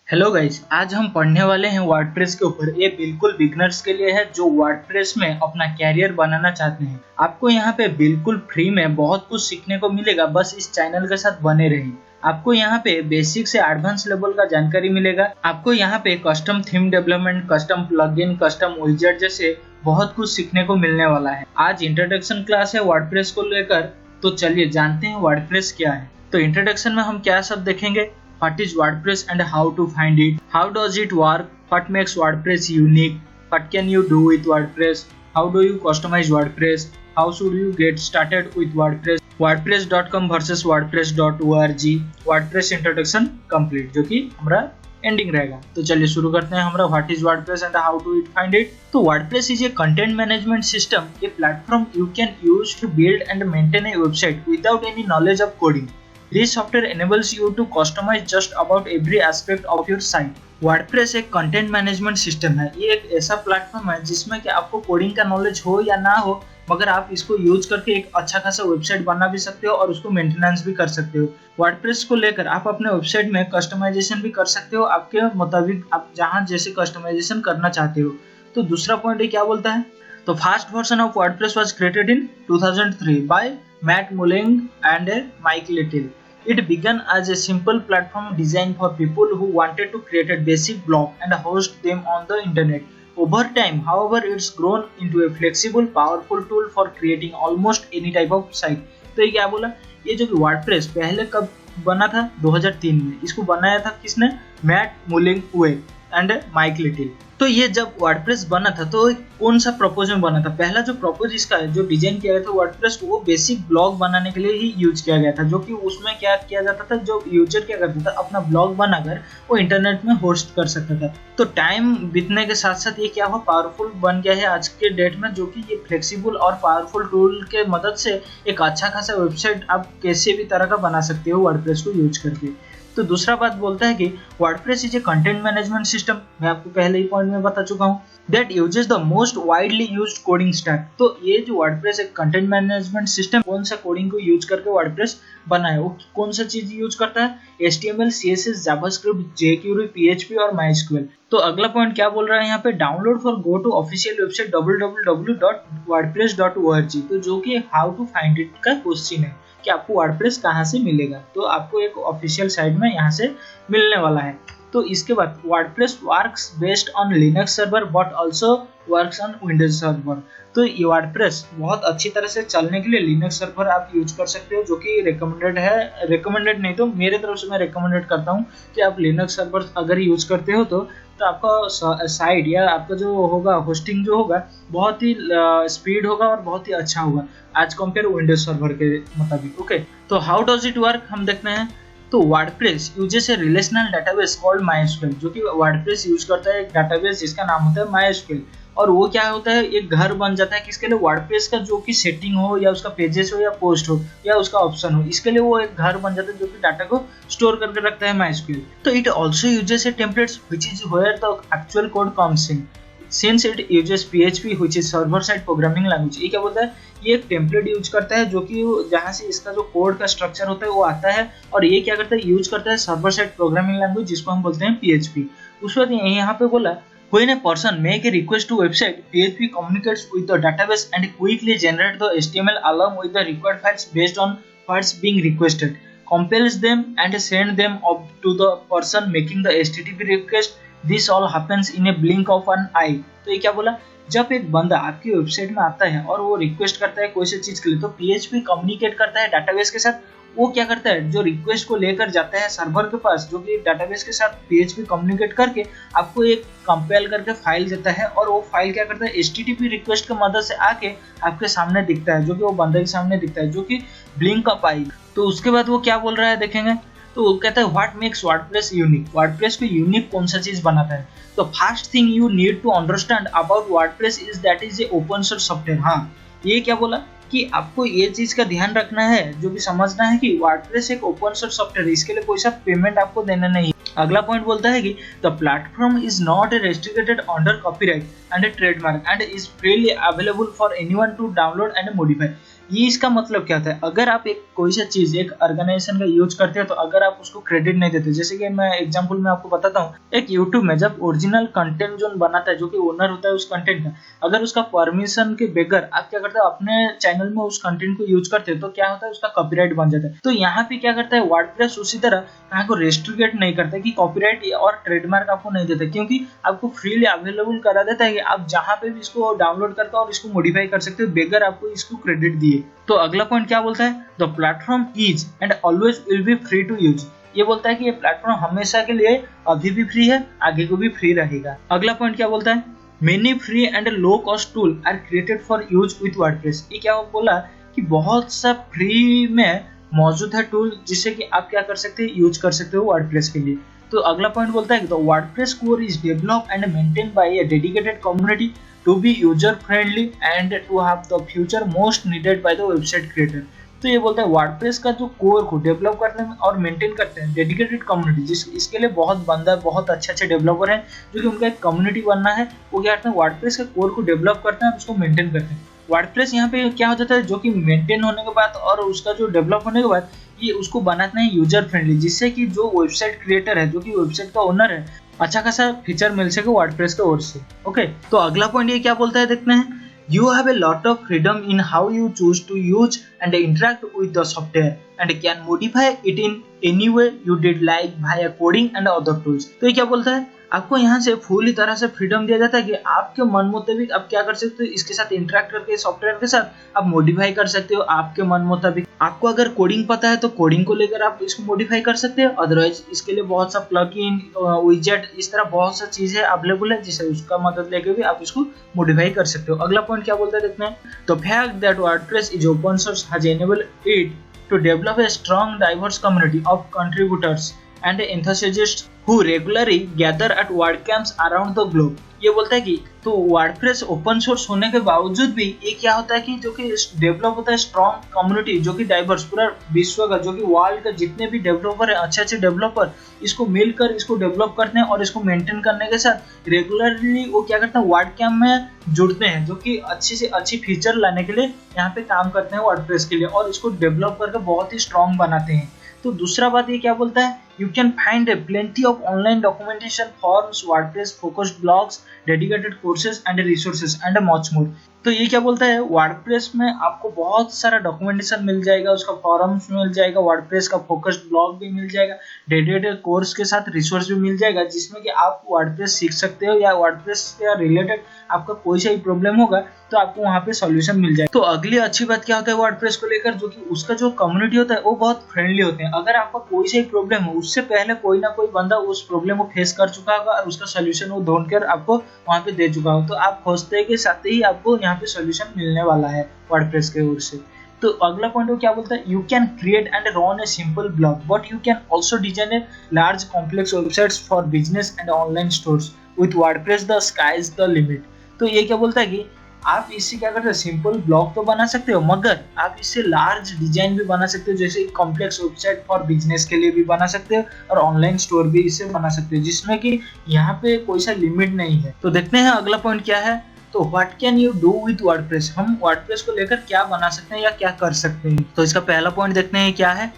Hello guys, आज हम पढ़ने वाले हैं वर्डप्रेस के ऊपर। ये बिल्कुल बिगनर्स के लिए है जो वर्डप्रेस में अपना कैरियर बनाना चाहते हैं। आपको यहाँ पे बिल्कुल फ्री में बहुत कुछ सीखने को मिलेगा, बस इस चैनल के साथ बने रहिए। आपको यहाँ पे बेसिक से एडवांस लेवल का जानकारी मिलेगा। आपको यहाँ पे custom theme development, custom plugin, custom विजेट जैसे बहुत कुछ सीखने को मिलने वाला है। आज इंट्रोडक्शन क्लास है वर्डप्रेस को लेकर, तो चलिए जानते हैं वर्डप्रेस क्या है। तो इंट्रोडक्शन में हम क्या सब देखेंगे, what is WordPress and how to find it, how does it work, what makes WordPress unique, what can you do with WordPress, how do you customize WordPress, how should you get started with WordPress, wordpress.com versus wordpress.org, WordPress introduction complete, जो कि हमारा ending रहेगा। तो चलिए शुरू करते हैं हमारा what is WordPress and how to it find it. तो WordPress is a content management system, a platform you can use to build and maintain a website without any knowledge of coding. This software enables you to customize just about every aspect of your site. WordPress एक content management system है। ये एक ऐसा platform है जिसमें कि आपको coding का नॉलेज हो या ना हो, मगर आप इसको यूज करके एक अच्छा खासा वेबसाइट बना भी सकते हो और उसको मेंटेनेंस भी कर सकते हो। वर्डप्रेस को लेकर आप अपने वेबसाइट में कस्टमाइजेशन भी कर सकते हो, आपके मुताबिक आप जहाँ जैसे कस्टमाइजेशन करना चाहते हो। तो दूसरा पॉइंट ये क्या बोलता है, तो first version of WordPress was created in 2003 by Matt Mullen and Mike Little. It began as a simple platform designed for people who wanted to create a basic blog and host them on the internet. Over time, however, it's grown into a flexible, powerful tool for creating almost any type of site. तो ये क्या बोला, ये जो WordPress पहले कब बना था, 2003 में। इसको बनाया था किसने, Matt Mullen and Mike Little. तो ये जब वर्डप्रेस बना था तो कौन सा प्रपोज में बना था, पहला जो प्रपोज इसका है, जो डिजाइन किया गया था वर्डप्रेस को, वो बेसिक ब्लॉग बनाने के लिए ही यूज किया गया था। जो कि उसमें क्या किया जाता था, जो यूजर क्या करता था, अपना ब्लॉग बनाकर वो इंटरनेट में होस्ट कर सकता था। तो टाइम बीतने के साथ साथ ये क्या हुआ, पावरफुल बन गया है आज के डेट में, जो कि ये फ्लेक्सिबल और पावरफुल टूल के मदद से एक अच्छा खासा वेबसाइट आप कैसे भी तरह का बना सकते हो वर्डप्रेस को यूज करके। तो दूसरा बात बोलता है कि WordPress is a content management system. मैं आपको पहले ही पॉइंट में बता चुका हूँ, that uses the most widely used coding stack. तो ये जो वर्डप्रेस एक कंटेंट मैनेजमेंट सिस्टम, कौन सा कोडिंग को यूज करके वर्डप्रेस बना है, वो कौन सा चीज यूज करता है, HTML, CSS, JavaScript, jQuery, PHP और MySQL। तो अगला पॉइंट क्या बोल रहा है यहाँ पे, download for go to official website www.wordpress.org। तो जो कि हाउ टू फाइंड इट का क्वेश्चन है कि आपको वर्डप्रेस कहाँ से मिलेगा, तो आपको एक ऑफिशियल साइट में यहाँ से मिलने वाला है। तो इसके बाद WordPress works based on Linux server but also works on Windows server. तो ये वर्डप्रेस बहुत अच्छी तरह से चलने के लिए लिनक्स सर्वर आप यूज कर सकते हो, जो कि रिकमेंडेड है। रिकमेंडेड नहीं तो मेरे तरफ से मैं रिकमेंडेड करता हूँ कि आप लिनक्स सर्वर अगर यूज करते हो तो आपका साइट या आपका जो होगा होस्टिंग जो होगा बहुत ही स्पीड होगा और बहुत ही अच्छा होगा आज कंपेयर विंडोज सर्वर के मुताबिक। ओके, तो हाउ डज इट वर्क हम देखते हैं। तो वर्डप्रेस यूजेस ए रिलेशनल डेटाबेस कॉल्ड MySQL, जो कि वर्डप्रेस यूज करता है एक डेटाबेस जिसका नाम होता है MySQL। और वो क्या होता है, एक घर बन जाता है किसके लिए, वर्डप्रेस का जो कि सेटिंग हो या उसका पेजेस हो या पोस्ट हो या उसका ऑप्शन हो, इसके लिए वो एक घर बन जाता है जो कि डाटा को स्टोर करके रखता है MySQL। तो it also uses a templates which is where the actual code comes in, since it uses PHP which is server side programming language। ये क्या बोलता है, ये एक टेम्पलेट यूज करता है जो कि जहाँ से इसका जो कोड का स्ट्रक्चर होता है वो आता है, और ये क्या करता है, यूज करता है सर्वर साइड प्रोग्रामिंग लैंग्वेज जिसको हम बोलते हैं PHP। उस वक्त यहाँ पे बोला, when a person make a request to website, PHP communicates with the database and quickly generate the HTML along with the required files based on what's being requested, compiles them and send them up to the person making the HTTP request। This all happens in a blink of an eye। तो ये क्या बोला, जब एक बंदा आपकी website में आता है और वो रिक्वेस्ट करता है कोई सी चीज के लिए, तो PHP कम्युनिकेट करता है डाटाबेस के साथ। वो क्या करता है, जो रिक्वेस्ट को लेकर जाता है सर्वर के पास, जो कि डाटाबेस के साथ PHP कम्युनिकेट करके आपको एक कंपाइल करके फाइल देता है, और वो फाइल क्या करता है, HTTP रिक्वेस्ट की मदद से आके आपके सामने दिखता है, जो कि वो बंदे के सामने दिखता है, जो कि ब्लिंक ऑफ आई। तो उसके बाद वो क्या बोल रहा है देखेंगे, तो वो कहता है what makes WordPress unique, WordPress को यूनिक कौन सा चीज बनाता है। तो first thing you need to understand about WordPress is that is a open source software. हाँ, ये क्या बोला कि आपको ये चीज का ध्यान रखना है, जो भी समझना है कि वर्डप्रेस एक ओपन सोर्स सॉफ्टवेयर, इसके लिए कोई सा पेमेंट आपको देना नहीं। अगला पॉइंट बोलता है कि the platform is not restricted under copyright and trademark and is freely available for anyone to download and modify. ये इसका मतलब क्या होता है, अगर आप एक कोई सा चीज एक ऑर्गेनाइजेशन का यूज करते हो तो अगर आप उसको क्रेडिट नहीं देते, जैसे कि मैं एग्जांपल में आपको बताता हूँ, एक यूट्यूब में जब ओरिजिनल कंटेंट जो बनाता है, जो कि ओनर होता है उस कंटेंट का, अगर उसका परमिशन के बगैर आप क्या करते हो अपने चैनल में उस कंटेंट को यूज करते हो तो क्या होता है, उसका कॉपीराइट बन जाता है। तो यहाँ पे क्या करता है वर्डप्रेस, उसी तरह यहाँ को रेस्ट्रिकेट नहीं करता कि कॉपीराइट और ट्रेडमार्क आपको नहीं देता, क्योंकि आपको फ्रीली अवेलेबल करा देता है कि आप जहाँ पे भी इसको डाउनलोड करके और इसको मॉडिफाई कर सकते हो बगैर आपको इसको क्रेडिट दिए। तो अगला पॉइंट क्या बोलता है, the platform is and always will be free to use. ये बोलता है कि ये प्लेटफॉर्म हमेशा के लिए अभी भी फ्री है, आगे को भी फ्री रहेगा। अगला पॉइंट क्या बोलता है, many free and low cost tool are created for use with WordPress. ये क्या बोला कि बहुत सा फ्री में मौजूद है टूल जिससे कि आप क्या कर सकते हैं, यूज कर सकते हो वर्डप्रेस के लिए। तो अगला पॉइंट बोलता है कि the WordPress core is developed and maintained by a dedicated community to be user friendly and to have the feature most needed by the website creator। तो ये बोलता है वर्डप्रेस का जो कोर को डेवलप करने में और मेंटेन करते हैं डेडिकेटेड कम्युनिटी, जिस इसके लिए बहुत बंदा बहुत अच्छे डेवलपर हैं जो कि उनका एक कम्युनिटी बनना है, वो क्या करते हैं वर्डप्रेस के कोर को डेवलप करते हैं और उसको मेंटेन करते हैं। वर्डप्रेस यहाँ पे क्या हो जाता है, जो कि मेंटेन होने के बाद और उसका जो डेवलप होने के बाद ये उसको बनाते हैं यूजर फ्रेंडली, जिससे कि जो वेबसाइट क्रिएटर है, जो कि वेबसाइट का ओनर है, अच्छा खासा फीचर मिल सके वर्डप्रेस के ओर से। ओके, तो अगला पॉइंट ये क्या बोलता है देखते हैं, you have a lot of freedom in how you choose to use and interact with the software and can modify it in any way you did like via coding and other tools। तो ये क्या बोलता है, आपको यहाँ से fully तरह से फ्रीडम दिया जाता है कि आपके मन मुताबिक आप क्या कर सकते हो, इसके साथ इंटरेक्ट करके सॉफ्टवेयर के साथ आप मॉडिफाई कर सकते हो आपके मन मुताबिक। आपको अगर कोडिंग पता है तो कोडिंग को लेकर आप इसको मॉडिफाई कर सकते हो, अदरवाइज इसके लिए बहुत सा प्लगइन विजेट इस तरह बहुत सा चीजें अवेलेबल है जिससे उसका मदद लेकर भी आप इसको मॉडिफाई कर सकते हो। अगला पॉइंट क्या बोलता है देखते हैं, the fact that WordPress is open source has enabled it to develop a strong diverse community of contributors and enthusiasts who regularly gather at WordCamps around the globe। ये बोलता है कि तो वर्डप्रेस ओपन सोर्स होने के बावजूद भी ये क्या होता है कि जो कि डेवलप होता है स्ट्रॉन्ग कम्युनिटी, जो कि डाइवर्स पूरा विश्व का, जो कि वर्ल्ड का जितने भी डेवलपर है अच्छे डेवलपर इसको मिलकर इसको डेवलप करते हैं और इसको मेंटेन करने के साथ रेगुलरली वो क्या करते हैं वर्ड कैम्प में जुड़ते हैं, जो कि अच्छी से अच्छी फीचर लाने के लिए यहाँ पे काम करते हैं वर्डप्रेस के लिए और इसको डेवलप करके बहुत ही स्ट्रॉन्ग बनाते हैं। तो दूसरा बात ये क्या बोलता है, you can find a plenty of online documentation forums, WordPress focused blogs, dedicated courses and resources and much more। तो ये क्या बोलता है, वर्डप्रेस में आपको बहुत सारा डॉक्यूमेंटेशन मिल जाएगा, उसका फॉरम्स मिल जाएगा, वर्डप्रेस का फोकस्ड ब्लॉग भी मिल जाएगा, डेडिकेटेड कोर्स के साथ रिसोर्स भी मिल जाएगा, जिसमें कि आप वर्डप्रेस सीख सकते हो या वर्डप्रेस से रिलेटेड आपका कोई सा भी प्रॉब्लम होगा तो आपको वहाँ पे सॉल्यूशन मिल जाएगा। तो अगली अच्छी बात क्या होता है वर्डप्रेस को लेकर, जो कि उसका जो कम्युनिटी होता है वो बहुत फ्रेंडली होते हैं। अगर आपका कोई सा भी प्रॉब्लम हो उससे पहले कोई ना कोई बंदा उस प्रॉब्लम को फेस कर चुका होगा और उसका सॉल्यूशन वो ढूंढकर आपको वहाँ पे दे चुका हो, तो आप खोजते के साथ ही आपको यहाँ पे सॉल्यूशन मिलने वाला है वर्डप्रेस के ओर से। तो अगला पॉइंट वो क्या बोलता है, you can create and run a simple blog but you can also design a large complex websites for business and online stores with WordPress the sky is the limit. तो ये क्या बोलता है कि आप इससे क्या करते हो, सिंपल ब्लॉग तो बना सकते हो मगर आप इससे लार्ज डिजाइन भी बना सकते हो, जैसे कॉम्प्लेक्स वेबसाइट फॉर बिजनेस के लिए भी बना सकते हो और ऑनलाइन स्टोर भी इससे बना सकते हो, जिसमें कि यहाँ पे कोई सा लिमिट नहीं है। तो देखते हैं अगला पॉइंट क्या है। तो what can you do with WordPress, हम वर्डप्रेस को लेकर क्या बना सकते हैं या क्या कर सकते हैं। तो इसका पहला पॉइंट देखते हैं क्या है।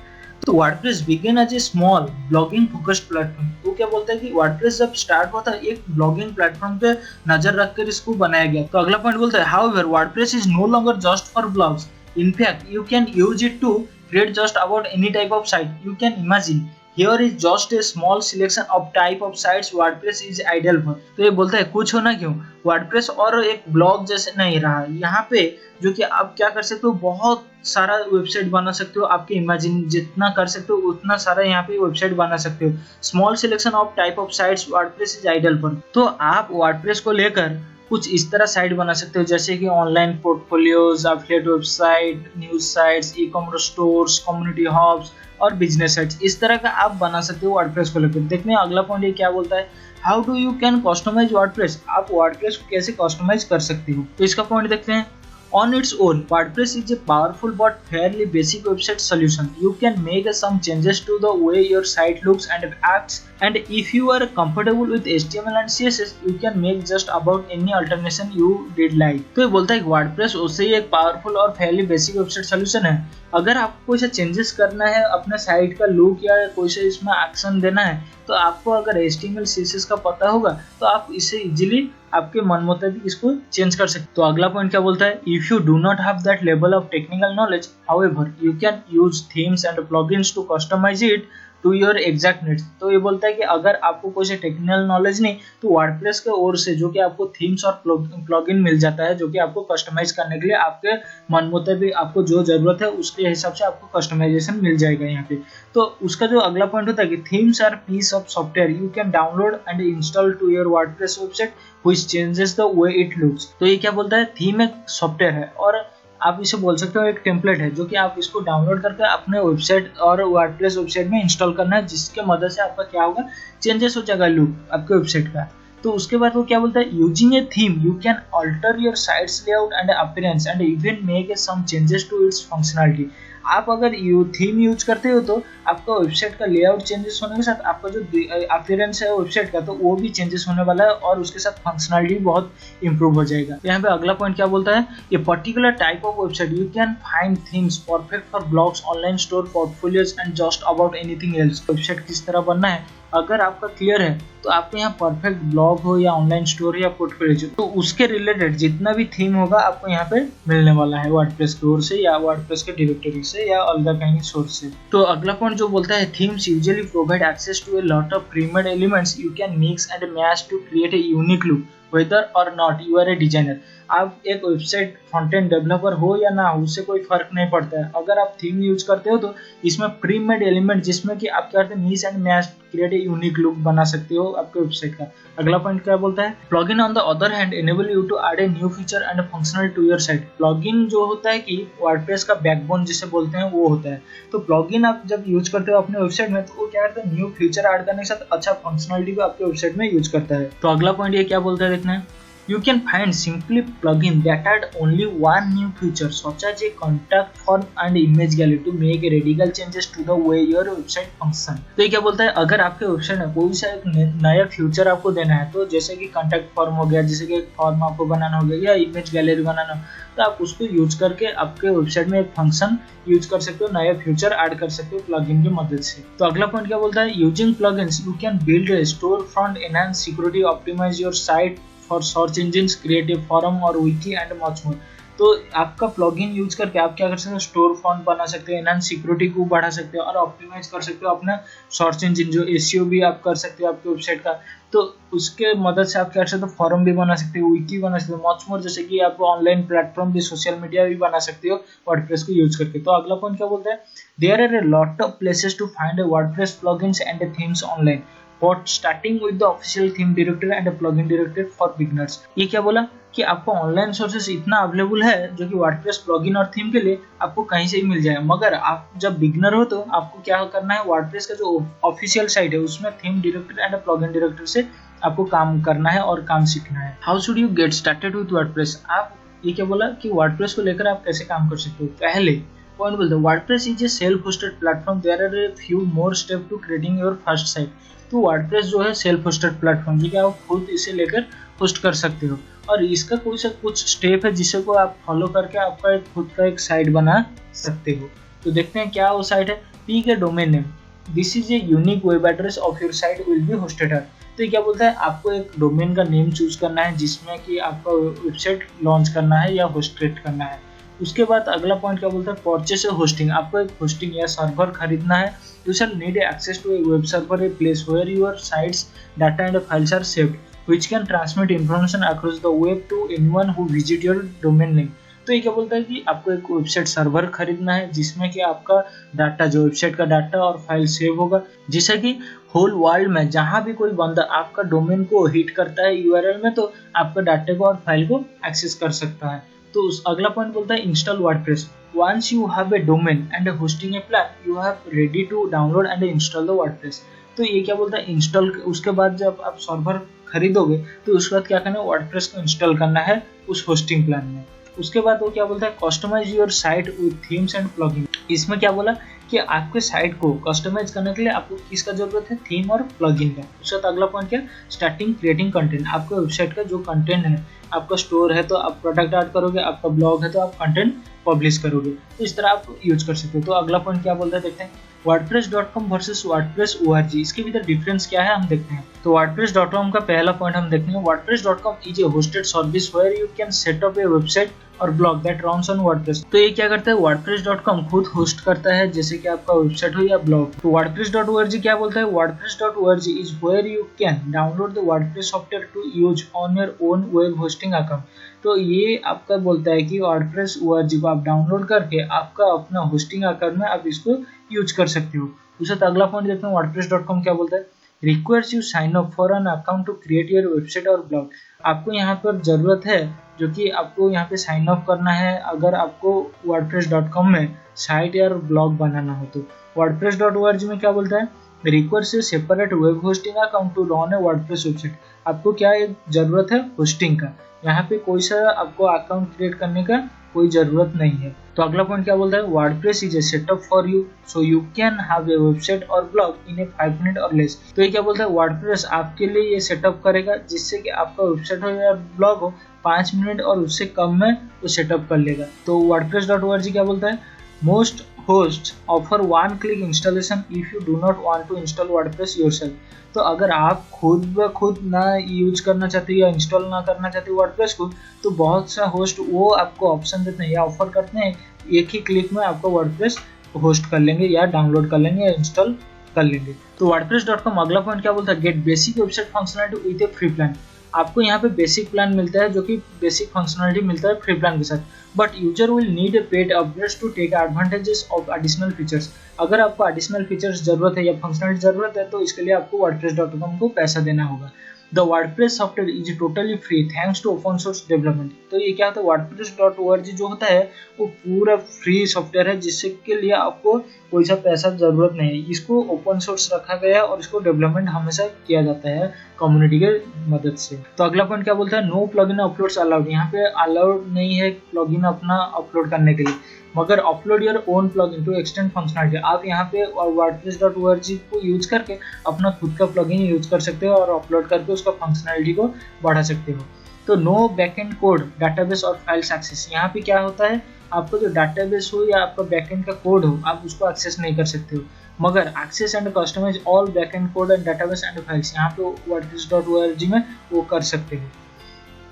तो WordPress begin as a small blogging focused platform. तो क्या बोलता है कि वर्डप्रेस जब स्टार्ट हुआ था एक ब्लॉगिंग प्लेटफॉर्म पे नजर रखकर इसको बनाया गया। तो अगला पॉइंट बोलता है however WordPress is no longer just for blogs, in fact you can use it to create just about any type of site you can imagine। Here is just a small selection of type of sites WordPress is ideal for। तो ये बोलता है कुछ होना क्यों, WordPress और एक blog जैसे नहीं रहा, यहाँ पे जो कि आप क्या कर सकते हो बहुत सारा वेबसाइट बना सकते हो, आपके इमेजिन जितना कर सकते हो उतना सारा यहाँ पे वेबसाइट बना सकते हो। Small selection of type of sites WordPress is ideal for. तो आप वर्डप्रेस को लेकर कुछ इस तरह साइट बना सकते हो जैसे कि online portfolios, affiliate website, news sites, e commerce stores, community hubs और बिजनेस साइट्स, इस तरह का आप बना सकते हो वर्डप्रेस को लेकर। देखते हैं अगला पॉइंट ये क्या बोलता है, how do you can customise WordPress, आप वर्डप्रेस को कैसे कस्टमाइज कर सकते हो। तो इसका पॉइंट देखते हैं। On its own, WordPress is a powerful but fairly basic website solution. You can make some changes to the way your site looks and acts And if you are comfortable with HTML and CSS, you can make just about any alternation you did like. तो ये बोलता है कि WordPress उससे ही एक powerful और फैली basic website solution है। अगर आपको कोई सा चेंजेस करना है अपने साइट का लुक या कोई सा इसमें एक्शन देना है, तो आपको अगर HTML CSS का पता होगा तो आप इसे इजीली आपके मन मुताबिक इसको चेंज कर सकते। तो अगला पॉइंट क्या बोलता है, if you do not have that level of technical knowledge, however you can use themes and plugins to customise it to your exact needs. तो ये बोलता है कि अगर आपको कोई से टेक्निकल नॉलेज नहीं, तो वर्डप्रेस के ओर से जो कि आपको थीम्स और प्लगइन मिल जाता है जो कि आपको कस्टमाइज करने के लिए आपके मन मुताबिक आपको जो जरूरत है उसके हिसाब से आपको कस्टमाइजेशन मिल जाएगा यहाँ पे। तो उसका जो अगला पॉइंट होता है कि themes are piece of software you can download and install to your WordPress website which changes the way it looks. तो ये क्या बोलता है, थीम एक सॉफ्टवेयर है और आप इसे बोल सकते हो एक टेम्पलेट है जो कि आप इसको डाउनलोड करके अपने वेबसाइट और वर्डप्रेस वेबसाइट में इंस्टॉल करना है, जिसके मदद से आपका क्या होगा, चेंजेस हो जाएगा लुक आपके वेबसाइट का। तो उसके बाद वो क्या बोलता है, using a theme you can alter your site's layout and appearance and even make some changes to its functionality. आप अगर थीम यूज करते हो तो आपका वेबसाइट का लेआउट चेंजेस होने के साथ आपका जो अपीयरेंस है वेबसाइट का, तो वो भी चेंजेस होने वाला है और उसके साथ फंक्शनैलिटी बहुत इंप्रूव हो जाएगा। यहाँ पे अगला पॉइंट क्या बोलता है, ये particular type of website you can find themes perfect for blogs, online store, portfolios and just about anything else. Website किस तरह बनना है अगर आपका क्लियर है तो आपके यहाँ परफेक्ट ब्लॉग हो या ऑनलाइन स्टोर या पोर्टफोलियो, तो उसके रिलेटेड जितना भी थीम होगा आपको यहाँ पे मिलने वाला है वर्डप्रेस की ओर से या वर्डप्रेस के डायरेक्टरी से या अलग कहीं सोर्स से। तो अगला पॉइंट जो बोलता है, themes usually provide access to a lot of premade elements you can mix and match to create a unique look whether or not you are a designer. आप एक वेबसाइट फ्रंट एंड डेवलपर हो या ना हो, उससे कोई फर्क नहीं पड़ता है। अगर आप थीम यूज करते हो तो इसमें प्री मेड एलिमेंट जिसमें कि आप क्या करते हैं, mix and match create a unique look बना सकते हो आपके वेबसाइट का। अगला पॉइंट क्या बोलता है, plugin on the other hand enable you to add a new feature and functional to your site. Plugin जो होता है कि वर्डप्रेस का बैकबोन जिसे बोलते हैं वो होता है। तो प्लगइन आप जब यूज करते हो अपने वेबसाइट में तो वो क्या करता है, न्यू फीचर ऐड करने के साथ अच्छा फंक्शनलिटी को आपके वेबसाइट में यूज करता है। तो अगला पॉइंट ये क्या बोलता है देखना है, you can find simply plugin that add only one new feature such as a contact form and image gallery to make radical changes to the way your website function। तो ये क्या बोलता है, अगर आपके वेबसाइट में कोई सा एक नया फीचर आपको देना है, तो जैसे कि कॉन्टैक्ट फॉर्म हो गया, जैसे कि एक फॉर्म आपको बनाना हो गया या इमेज गैलरी बनाना हो, तो आप उसको यूज करके आपके वेबसाइट में एक फंक्शन यूज कर सकते हो, नया फीचर ऐड कर सकते हो प्लगइन की मदद से। तो अगला पॉइंट क्या बोलता है, using plugins you can build a store front, enhance security, optimise your site for search engines, create a forum और विकी एंड मच मोर। तो आपका प्लगइन यूज करके आप क्या कर सकते हो, स्टोर फ्रंट बना सकते हो, एनहांस सिक्योरिटी को बढ़ा सकते हो और ऑप्टिमाइज कर सकते हो अपना सर्च इंजिन, जो एसईओ भी आप कर सकते हो आपके वेबसाइट का। तो उसके मदद से आप क्या कर सकते हो, फॉरम भी बना सकते हो, विकी बना सकते हो, मच मोर, जैसे कि आप ऑनलाइन प्लेटफॉर्म भी, सोशल मीडिया भी बना सकते हो वर्डप्रेस को यूज करके। तो अगला पॉइंट क्या बोलता है, there are a lot of places to find a WordPress plugins and themes online but starting with the official theme directory and plugin directory for beginners. ये क्या बोला कि आपको ऑनलाइन सोर्सेस इतना अवेलेबल है जो कि वर्डप्रेस प्लगइन और थीम के लिए आपको कहीं से ही मिल जाए, मगर आप जब बिगिनर हो तो आपको क्या करना है, वर्डप्रेस का जो ऑफिशियल साइट है उसमें theme directory and plugin directory से आपको काम करना है और काम सीखना है। How should you get started with WordPress. आप ये क्या बोला कि वर्डप्रेस को लेकर आप कैसे काम कर सकते हो। पहले पॉइंट बोलते हैं, WordPress is a self hosted platform, there are a few more step to creating your first site. तो वर्डप्रेस जो है सेल्फ होस्टेड प्लेटफॉर्म, जो कि आप खुद इसे लेकर होस्ट कर सकते हो और इसका कोई सा कुछ स्टेप है जिसे को आप फॉलो करके आपका एक खुद का एक साइट बना सकते हो। तो देखते हैं क्या वो साइट है। Pick a domain name, this is a unique web address of your site will be hosted here. तो ये क्या बोलता है, आपको एक डोमेन का नेम चूज करना है जिसमें कि आपका वेबसाइट लॉन्च करना है या होस्टेड करना है। उसके बाद अगला पॉइंट क्या बोलता है, परचेस ए होस्टिंग, आपको एक होस्टिंग या सर्वर खरीदना है। You shall need access to a web server, a place where your site's data and files are saved which can transmit information across the web to anyone who visit your domain name. तो ये क्या बोलता है कि आपको एक website server खरीदना है जिसमें कि आपका डाटा, जो वेबसाइट का डाटा और फाइल सेव होगा, जिससे कि होल वर्ल्ड में जहां भी कोई बंदा आपका डोमेन को हिट करता है यूआरएल में, तो आपका डाटा को और फाइल को एक्सेस कर सकता है। तो अगला पॉइंट बोलता है, install WordPress. Once you have a domain and hosting a plan, you have ready to download and install the WordPress. तो ये क्या बोलता है, इंस्टॉल, उसके बाद जब आप सर्वर खरीदोगे तो उसके बाद क्या करना है, वर्डप्रेस को इंस्टॉल करना है उस होस्टिंग प्लान में। उसके बाद वो क्या बोलता है, customise your site with themes and plugin. इसमें क्या बोला कि आपके साइट को कस्टमाइज करने के लिए आपको किसका जरूरत है, थीम और प्लगइन का। उसके बाद अगला पॉइंट क्या, स्टार्टिंग क्रिएटिंग कंटेंट। आपके वेबसाइट का जो कंटेंट है, आपका स्टोर है तो आप प्रोडक्ट ऐड करोगे, आपका ब्लॉग है तो आप कंटेंट पब्लिश करोगे, तो इस तरह आप यूज कर सकते हो। तो अगला पॉइंट क्या बोलता है देखते हैं, WordPress.com वर्सेस WordPress org, इसके भीतर डिफरेंस क्या है हम देखते हैं। तो WordPress.com का पहला पॉइंट हम देखते हैं, WordPress.com is a hosted service where you can set up a website और blog that runs on WordPress। तो ये क्या करता है, WordPress.com खुद होस्ट करता है, जैसे कि आपका वेबसाइट हो या ब्लॉग। तो WordPress.org क्या बोलता है, WordPress.org is where you can download the WordPress software to use on your own web hosting account. तो ये आपका बोलता है कि WordPress org को आप डाउनलोड करके आपका अपना होस्टिंग अकाउंट में आप इसको यूज कर सकते हो। उसके अगला पॉइंट देखते हैं, WordPress.com क्या बोलता है, requires you sign up for an account to create your website और ब्लॉग। आपको यहाँ पर जरूरत है जो कि आपको यहाँ पे साइन अप करना है अगर आपको WordPress.com में साइट या ब्लॉग बनाना हो। तो WordPress.org में क्या बोलता है, requires a separate web hosting account to run a WordPress website. आपको क्या एक जरूरत है, होस्टिंग का। यहाँ पे कोई सा आपको अकाउंट क्रिएट करने का कोई जरूरत नहीं है। तो अगला पॉइंट क्या बोलता है, WordPress is A setup for you so you can have a website और ब्लॉग इन ए 5 मिनट और लेस। तो ये क्या बोलता है, वर्डप्रेस आपके लिए ये सेटअप करेगा जिससे कि आपका वेबसाइट हो या ब्लॉग हो 5 मिनट और उससे कम में वो सेटअप कर लेगा। तो WordPress.org क्या बोलता है, most hosts offer one click installation if you do not want to install WordPress yourself। तो अगर आप खुद ब खुद ना यूज करना चाहते हो या इंस्टॉल ना करना चाहते हो WordPress को, तो बहुत सा होस्ट वो आपको ऑप्शन देते हैं या ऑफर करते हैं, एक ही क्लिक में आपको WordPress होस्ट कर लेंगे या डाउनलोड कर लेंगे या इंस्टॉल कर लेंगे। तो WordPress.com अगला पॉइंट क्या बोलता है, get basic website functionality with a free plan. आपको यहाँ पे बेसिक प्लान मिलता है जो कि बेसिक फंक्शनलिटी मिलता है फ्री प्लान के साथ, but user will need a paid upgrades to take advantages of additional features. अगर आपको एडिशनल फीचर्स जरूरत है या फंक्शनलिटी जरूरत है तो इसके लिए आपको WordPress.com को पैसा देना होगा। The WordPress software is totally free thanks to open source development. तो ये क्या होता है, WordPress.org जो होता है वो पूरा फ्री सॉफ्टवेयर है जिससे के लिए आपको कोई सा पैसा जरूरत नहीं है। इसको ओपन सोर्स रखा गया है और इसको डेवलपमेंट हमेशा किया जाता है कम्युनिटी के मदद से। तो अगला पॉइंट क्या बोलता है, नो प्लगइन अपलोड्स अलाउड। यहाँ पे अलाउड नहीं है प्लगइन अपना अपलोड करने के लिए, मगर upload your own plugin to extend functionality. आप यहाँ पे WordPress.org को यूज करके अपना खुद का प्लगइन यूज कर सकते हो और अपलोड करके उसका फंक्शनलिटी को बढ़ा सकते हो। तो नो बैकएंड कोड डाटाबेस और फाइल्स एक्सेस। यहाँ पे क्या होता है, आपको जो डाटाबेस हो या आपका बैकएंड का कोड हो आप उसको एक्सेस नहीं कर सकते हो, मगर access and customise all backend code and database and files यहाँ पे WordPress.org में वो कर सकते हो।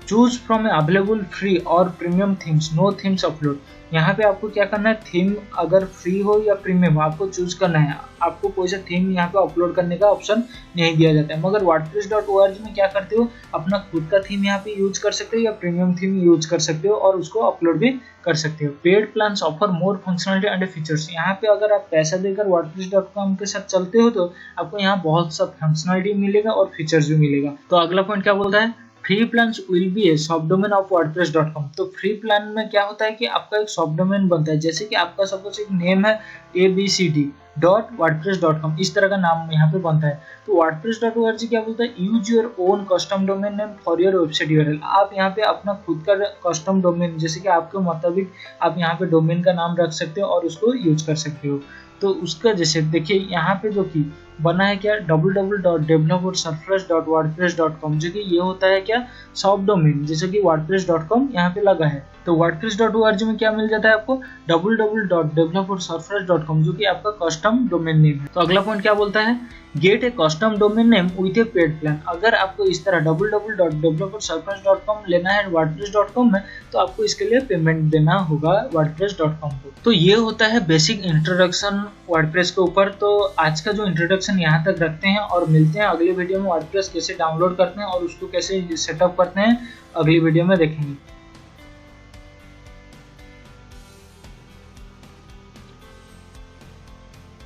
चूज फ्रॉम अवेलेबल फ्री और premium themes, no themes upload. यहाँ पे आपको क्या करना है, थीम अगर फ्री हो या प्रीमियम हो आपको चूज करना है। आपको कोई सा थीम यहाँ पे अपलोड करने का ऑप्शन नहीं दिया जाता है, मगर WordPress.org में क्या करते हो, अपना खुद का थीम यहाँ पे यूज कर सकते हो या प्रीमियम थीम यूज कर सकते हो और उसको अपलोड भी कर सकते हो। Paid plans offer more functionality and features. यहाँ पे अगर आप पैसा देकर WordPress.com के साथ चलते हो तो आपको यहाँ बहुत सा फंक्शनलिटी मिलेगा और फीचर्स भी मिलेगा। तो अगला पॉइंट क्या बोलता है, free plans will be A subdomain of WordPress.com। तो फ्री प्लान में क्या होता है कि आपका एक सबडोमेन बनता है, जैसे कि आपका सपोज एक नेम है abcd.wordpress.com, इस तरह का नाम यहाँ पे बनता है। तो WordPress.org क्या बोलता है, use your own custom domain name for your website URL. आप यहाँ पे अपना खुद का कस्टम डोमेन, जैसे कि आपके मुताबिक आप यहाँ पे डोमेन का नाम रख सकते हो और उसको यूज कर सकते हो। तो उसका जैसे देखिए यहाँ पे जो कि बना है क्या, www.developer.surface.wordpress.com, जो कि ये होता है क्या, सब डोमेन, जैसे कि WordPress.com यहाँ पे लगा है। तो WordPress.org में क्या मिल जाता है आपको, www.developer.surface.com, जो कि आपका कस्टम डोमेन नेम है। तो अगला पॉइंट क्या बोलता है, gate A custom domain name with A paid plan. अगर आपको इस तरह www.developer.surface.com लेना है WordPress.com में तो आपको इसके लिए पेमेंट देना होगा WordPress.com को। तो ये होता है बेसिक इंट्रोडक्शन वर्डप्रेस के ऊपर। तो आज का जो इंट्रोडक्शन यहाँ तक रखते हैं और मिलते हैं अगली वीडियो में। वर्डप्रेस कैसे डाउनलोड करते हैं और उसको कैसे सेटअप करते हैं अगली वीडियो में देखेंगे।